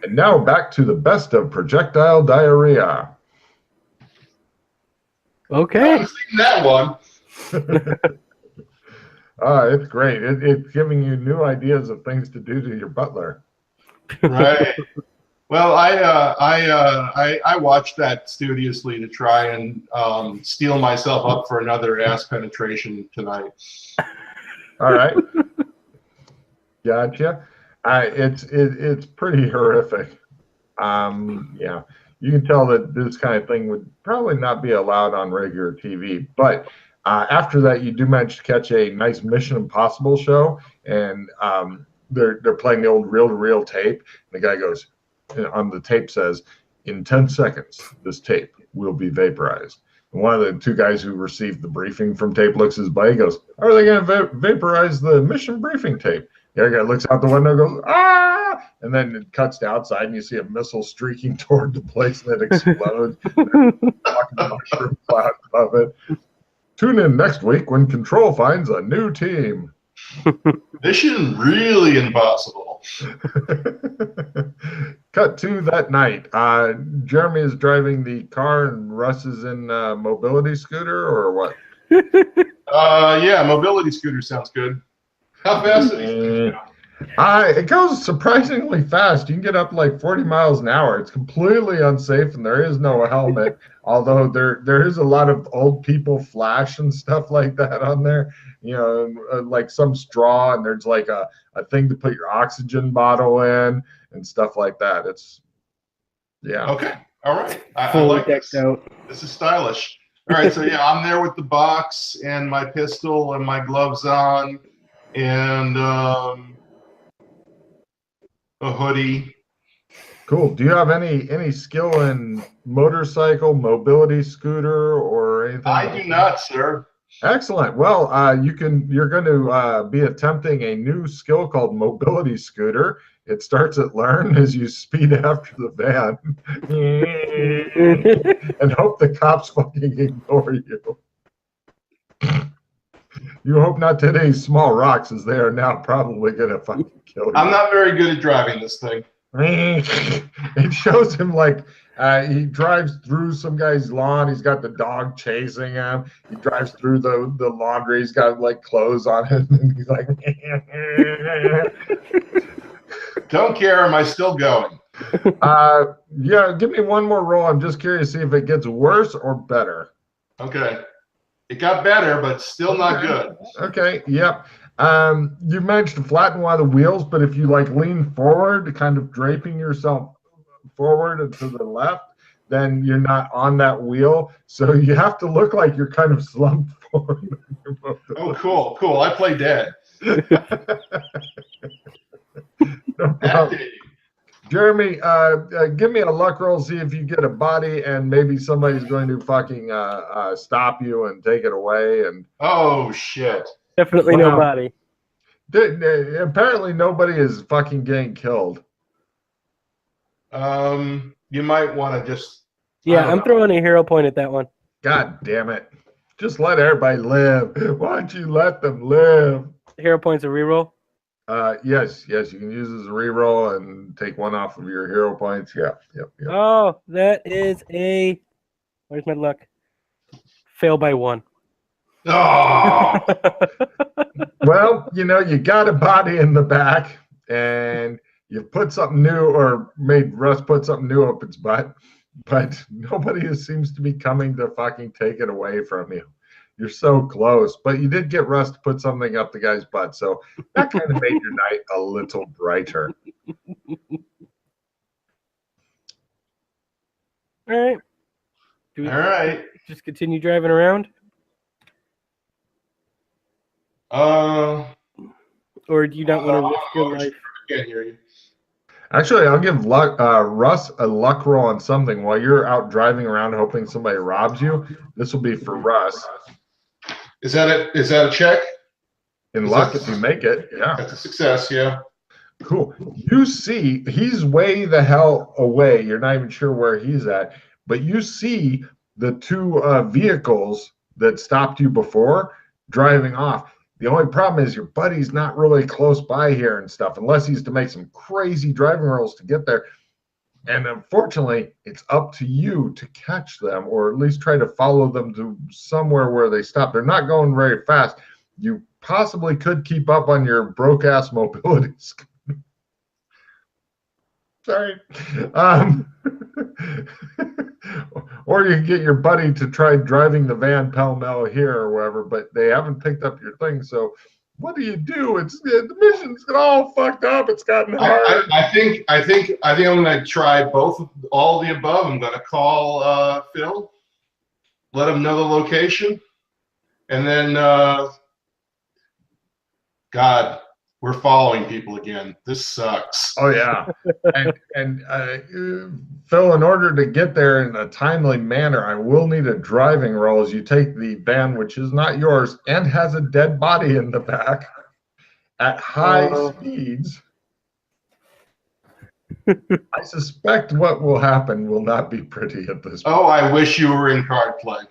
And now back to the best of projectile diarrhea. Okay. I've seen that one. It's great. It's giving you new ideas of things to do to your butler. Right. Well, I watched that studiously to try and steel myself up for another ass penetration tonight. All right. Gotcha. It's pretty horrific. Yeah, you can tell that this kind of thing would probably not be allowed on regular TV. But after that, you do manage to catch a nice Mission Impossible show, and they're playing the old reel-to-reel tape. And the guy goes on the tape says, "In 10 seconds, this tape will be vaporized." And one of the two guys who received the briefing from tape looks at his buddy, goes, "How are they going to vaporize the mission briefing tape?" The other guy looks out the window, goes, "Ah!" And then it cuts to outside, and you see a missile streaking toward the place, and it explodes. Fucking mushroom cloud above it. Tune in next week when Control finds a new team. Mission really impossible. Cut to that night. Jeremy is driving the car, and Russ is in a mobility scooter, or what? Yeah, mobility scooter sounds good. How fast is it? It goes surprisingly fast. You can get up like 40 miles an hour. It's completely unsafe, and there is no helmet. Although there is a lot of old people flash and stuff like that on there. You know, like some straw, and there's like a thing to put your oxygen bottle in and stuff like that. It's Okay, all right. I Fully like decked this. out. This is stylish. All right, so yeah, I'm there with the box and my pistol and my gloves on, and a hoodie. cool. Do you have any skill in motorcycle, mobility scooter, or anything? I do not, sir. Excellent. Well, you're going to be attempting a new skill called mobility scooter. It starts at learn as you speed after the van and hope the cops fucking ignore you. You hope not to hit any small rocks, as they are now probably going to fucking kill you. I'm not very good at driving this thing. It shows him like he drives through some guy's lawn. He's got the dog chasing him. He drives through the laundry. He's got like clothes on him, and he's like, Don't care. Am I still going? yeah. Give me one more roll. I'm just curious to see if it gets worse or better. Okay. It got better, but still not good. Okay. Yep. You managed to flatten one of the wheels, but if you like lean forward, kind of draping yourself forward and to the left, then you're not on that wheel. So you have to look like you're kind of slumped forward. Oh, cool, cool. I play dead. No problem. Jeremy, give me a luck roll, see if you get a body, and maybe somebody's going to fucking stop you and take it away. And oh shit. Definitely Wow. nobody. Apparently nobody is fucking getting killed. You might want to just. Yeah, I'm throwing a hero point at that one. God damn it. Just let everybody live. Why don't you let them live? Hero point's a reroll. Yes, you can use it as a reroll and take one off of your hero points. Yep. Oh, that is a. Where's my luck? Fail by 1. Oh. Well, you got a body in the back, and you put something new, or made Russ put something new up its butt, but nobody seems to be coming to fucking take it away from you. You're so close, but you did get Russ to put something up the guy's butt, so that kind of made your night a little brighter. All right. Do we All right. just continue driving around? Or do you not want to risk your life? I can't hear you. Actually, I'll give Russ a luck roll on something while you're out driving around hoping somebody robs you. This will be for Russ. Is that it? Is that a check? In luck, if you make it, yeah. That's a success, yeah. Cool. You see, he's way the hell away. You're not even sure where he's at, but you see the two vehicles that stopped you before driving off. The only problem is your buddy's not really close by here and stuff, unless he's to make some crazy driving rules to get there. And unfortunately, it's up to you to catch them, or at least try to follow them to somewhere where they stop. They're not going very fast. You possibly could keep up on your broke-ass mobility. Sorry. Or you can get your buddy to try driving the van pell-mell here or wherever, but they haven't picked up your thing, so What do you do? It's the mission's all fucked up. It's gotten hard. I think I'm gonna try all the above. I'm gonna call Phil, let him know the location, and then God, we're following people again. This sucks. Oh yeah, and Phil, in order to get there in a timely manner, I will need a driving role as you take the van, which is not yours and has a dead body in the back, at high speeds. I suspect what will happen will not be pretty at this point. Oh, I wish you were in card play.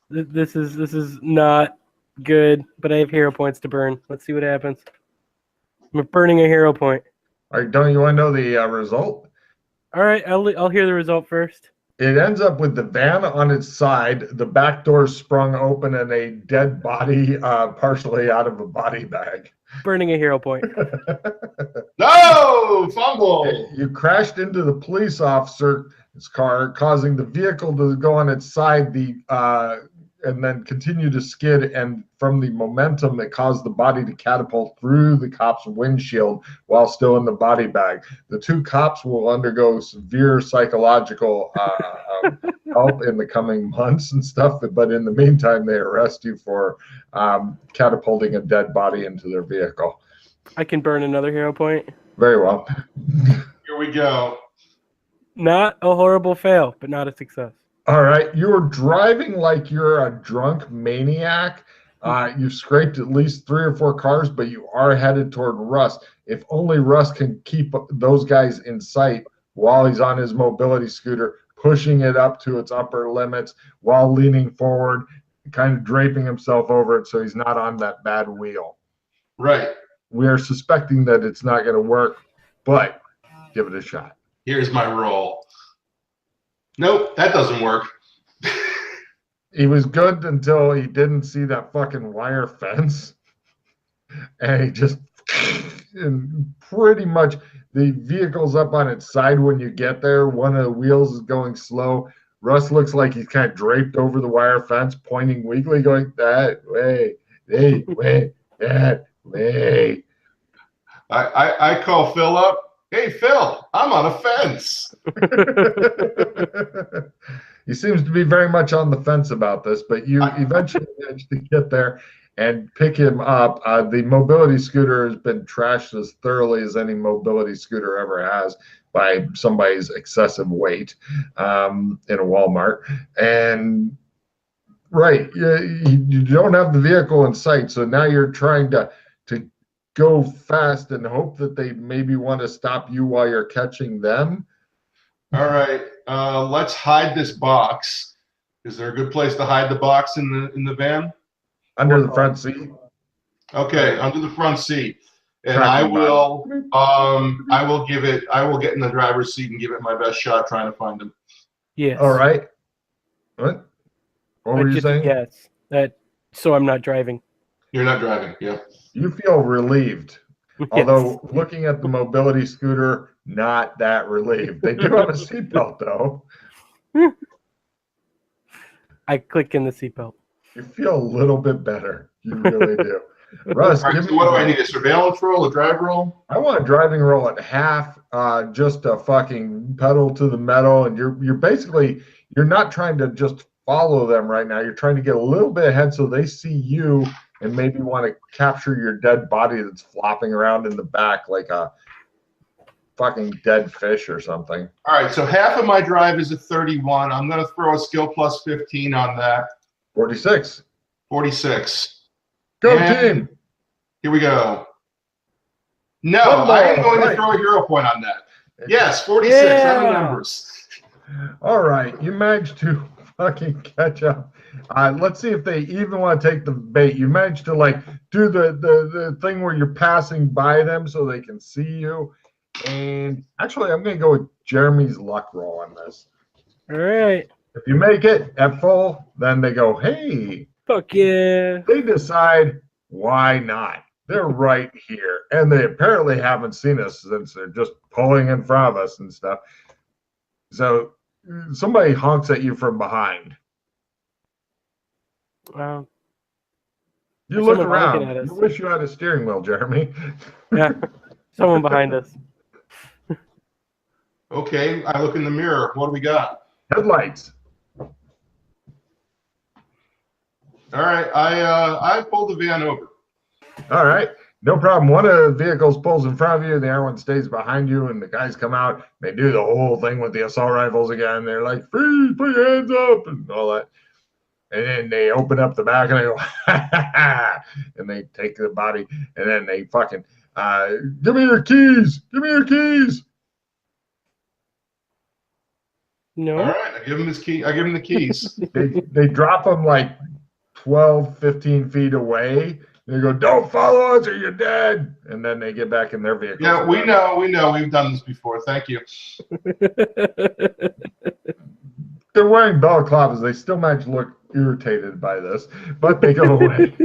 This is not good, but I have hero points to burn. Let's see what happens. I'm burning a hero point. All right, don't you want to know the result? All right, I'll hear the result first. It ends up with the van on its side, the back door sprung open, and a dead body partially out of a body bag. Burning a hero point. No! Fumble! You crashed into the police officer's car, causing the vehicle to go on its side, and then continue to skid, and from the momentum that caused the body to catapult through the cop's windshield while still in the body bag. The two cops will undergo severe psychological help in the coming months and stuff, but in the meantime, they arrest you for catapulting a dead body into their vehicle. I can burn another hero point. Very well. Here we go. Not a horrible fail, but not a success. All right, you are driving like you're a drunk maniac. You've scraped at least 3 or 4 cars, but you are headed toward Russ. If only Russ can keep those guys in sight while he's on his mobility scooter, pushing it up to its upper limits while leaning forward, kind of draping himself over it so he's not on that bad wheel. Right. We are suspecting that it's not going to work, but give it a shot. Here's my roll. Nope, that doesn't work. He was good until he didn't see that fucking wire fence. And he just, and pretty much the vehicle's up on its side when you get there. One of the wheels is going slow. Russ looks like he's kind of draped over the wire fence, pointing weakly, going, that way, hey, way, that way. I call Phil up. Hey, Phil, I'm on a fence. He seems to be very much on the fence about this, but you eventually manage to get there and pick him up. The mobility scooter has been trashed as thoroughly as any mobility scooter ever has by somebody's excessive weight in a Walmart. And right, you don't have the vehicle in sight, so now you're trying to go fast and hope that they maybe want to stop you while you're catching them. All right, let's hide this box. Is there a good place to hide the box in the van? Under the front seat. Okay, under the front seat. And I will get in the driver's seat and give it my best shot trying to find him. Yes. All right. What were you saying? Yes. So I'm not driving. You're not driving, yeah. You feel relieved. Yes. Although looking at the mobility scooter, not that relieved. They do have a seatbelt though. I click in the seatbelt. You feel a little bit better. You really do. Russ, Right, so what do I need? A surveillance roll, a drive roll? I want a driving roll at half, just a fucking pedal to the metal, and you're basically, you're not trying to just follow them right now. You're trying to get a little bit ahead so they see you and maybe want to capture your dead body that's flopping around in the back like a fucking dead fish or something. All right, so half of my drive is a 31. I'm going to throw a skill plus 15 on that. 46. 46. Go And team. Here we go. No, One I am more, going to throw a hero point on that. Yes, 46. Yeah. I remember. All right, you managed to fucking catch up. Let's see if they even want to take the bait. You managed to like do the thing where you're passing by them so they can see you. And actually, I'm going to go with Jeremy's luck roll on this. All right. If you make it at full, then they go, hey. Fuck yeah. They decide, why not? They're right here. And they apparently haven't seen us since they're just pulling in front of us and stuff. So somebody honks at you from behind. You There's look someone honking around. at us. You wish you had a steering wheel, Jeremy. Yeah, someone behind us. Okay, I look in the mirror. What do we got? Headlights. All right, I pulled the van over. All right. No problem. One of the vehicles pulls in front of you, the other one stays behind you, and the guys come out. They do the whole thing with the assault rifles again. They're like, freeze, put your hands up, and all that. And then they open up the back and they go, ha, ha, ha, and they take the body, and then they fucking, give me your keys. Give me your keys. No. All right, I give him his key. I give him the keys. They drop them like 12, 15 feet away. They go, don't follow us or you're dead. And then they get back in their vehicle. Yeah, we know. We've done this before. Thank you. They're wearing balaclavas. They still might look irritated by this, but they go away.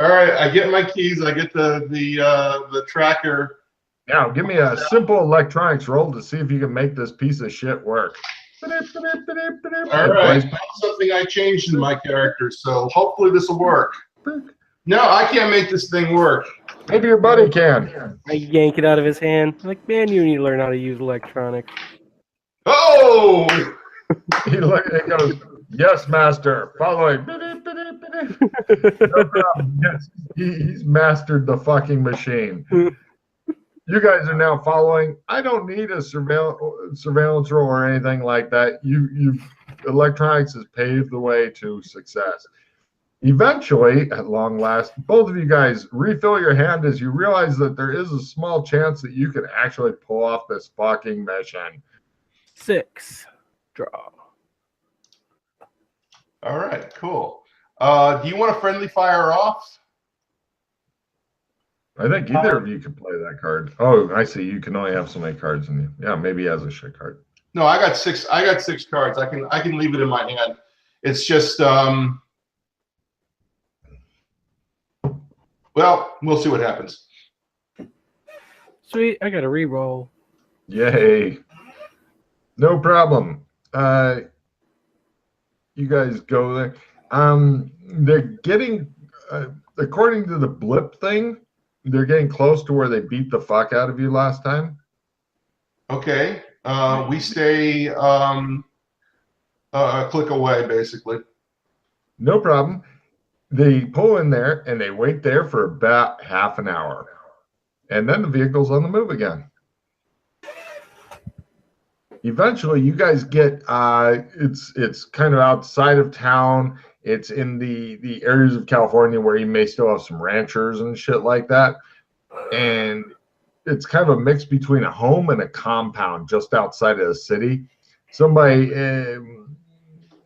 All right, I get my keys. I get the tracker. Now, give me a simple electronics roll to see if you can make this piece of shit work. All right, that's something I changed in my character, so hopefully this will work. No, I can't make this thing work. Maybe your buddy can. I yank it out of his hand. I'm like, man, you need to learn how to use electronics. Oh! He goes, yes, master. Following. No problem. Yes, he's mastered the fucking machine. You guys are now following. I don't need a surveillance roll or anything like that. Electronics has paved the way to success. Eventually, at long last, both of you guys refill your hand as you realize that there is a small chance that you can actually pull off this fucking mission. 6. Draw. All right, cool. Do you want a friendly fire off? I think either of you can play that card. Oh, I see. You can only have so many cards in you. Yeah, maybe he has a shit card. No, I got 6. I got 6 cards. I can leave it in my hand. It's just well, we'll see what happens. Sweet, I got a re-roll. Yay. No problem. You guys go there. They're getting, according to the blip thing, they're getting close to where they beat the fuck out of you last time. Okay. We stay a click away, basically. No problem. They pull in there and they wait there for about half an hour. And then the vehicle's on the move again. Eventually, you guys get, it's kind of outside of town. It's in the areas of California where you may still have some ranchers and shit like that. And it's kind of a mix between a home and a compound just outside of the city. Somebody,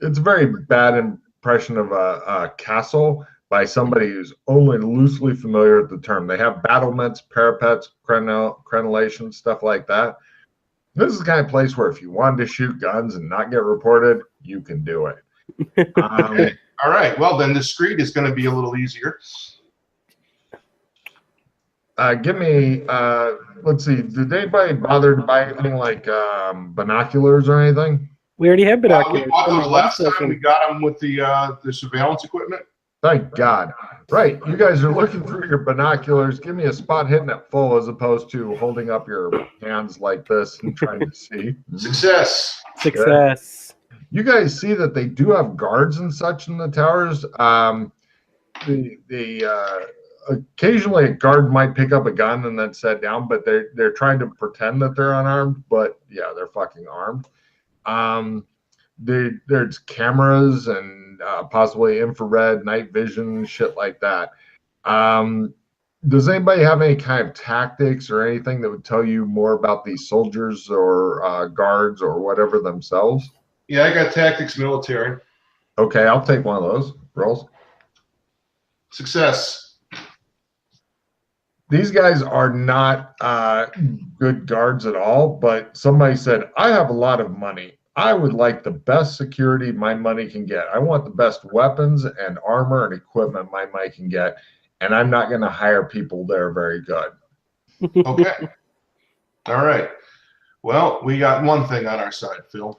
it's a very bad impression of a castle by somebody who's only loosely familiar with the term. They have battlements, parapets, crenellations, stuff like that. This is the kind of place where if you wanted to shoot guns and not get reported, you can do it. Okay. All right. Well, then the street is going to be a little easier. Give me, let's see, did anybody bother to buy anything like binoculars or anything? We already have binoculars. We bought those last time. We got them with the surveillance equipment. Thank God. Right. You guys are looking through your binoculars. Give me a spot hitting it full as opposed to holding up your hands like this and trying to see. Success. Success. You guys see that they do have guards and such in the towers. Occasionally a guard might pick up a gun and then set down, but they're trying to pretend that they're unarmed, but yeah, they're fucking armed. There's cameras and possibly infrared, night vision, shit like that. Does anybody have any kind of tactics or anything that would tell you more about these soldiers or guards or whatever themselves? Yeah, I got tactics military. Okay, I'll take one of those rolls. Success. These guys are not good guards at all, but somebody said, I have a lot of money. I would like the best security my money can get. I want the best weapons and armor and equipment my money can get, and I'm not going to hire people that are very good. Okay. All right. Well, we got one thing on our side, Phil.